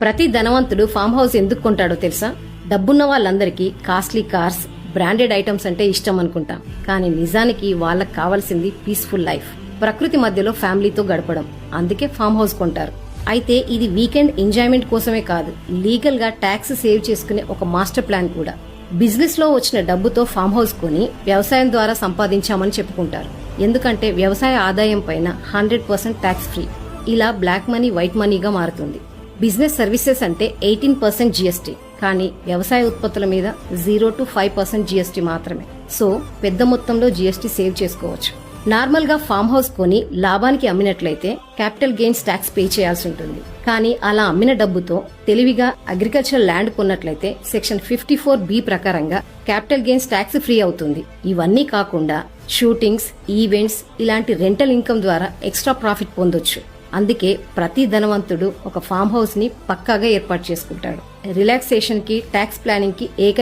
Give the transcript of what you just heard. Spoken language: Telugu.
ప్రతి ధనవంతుడు ఫామ్ హౌస్ ఎందుకు కొంటాడో తెలుసా? డబ్బున్న వాళ్ళందరికీ కాస్ట్లీ కార్స్, బ్రాండెడ్ ఐటమ్స్ అంటే ఇష్టం అనుకుంటాం. కానీ నిజానికి వాళ్ళకి కావాల్సింది పీస్ఫుల్ లైఫ్, ప్రకృతి మధ్యలో ఫ్యామిలీతో గడపడం. అందుకే ఫామ్ హౌస్ కొంటారు. అయితే ఇది వీకెండ్ ఎంజాయ్మెంట్ కోసమే కాదు, లీగల్ గా ట్యాక్స్ సేవ్ చేసుకునే ఒక మాస్టర్ ప్లాన్ కూడా. బిజినెస్ లో వచ్చిన డబ్బుతో ఫామ్ హౌస్ కొని వ్యవసాయం ద్వారా సంపాదించామని చెప్పుకుంటారు. ఎందుకంటే వ్యవసాయ ఆదాయం పైన 100% ట్యాక్స్ ఫ్రీ. ఇలా బ్లాక్ మనీ వైట్ మనీగా మారుతుంది. బిజినెస్ సర్వీసెస్ అంటే 18% జీఎస్టీ, కానీ వ్యవసాయ ఉత్పత్తుల మీద 0 to 5% జీఎస్టీ మాత్రమే. సో పెద్ద మొత్తంలో జీఎస్టీ సేవ్ చేసుకోవచ్చు. నార్మల్ గా ఫామ్ హౌస్ కొని లాభానికి అమ్మినట్లయితే క్యాపిటల్ గెయిన్స్ ట్యాక్స్ పే చేయాల్సి ఉంటుంది. కానీ అలా అమ్మిన డబ్బుతో తెలివిగా అగ్రికల్చర్ ల్యాండ్ కొన్నట్లయితే సెక్షన్ 54B ప్రకారంగా క్యాపిటల్ గెయిన్స్ ట్యాక్స్ ఫ్రీ అవుతుంది. ఇవన్నీ కాకుండా షూటింగ్స్, ఈవెంట్స్ ఇలాంటి రెంటల్ ఇన్కమ్ ద్వారా ఎక్స్ట్రా ప్రాఫిట్ పొందొచ్చు. అందుకే ప్రతి ధనవంతుడు ఒక ఫామ్ హౌస్ ని పక్కాగా ఏర్పాటు చేసుకుంటాడు. రిలాక్సేషన్ కి, ట్యాక్స్ ప్లానింగ్ కి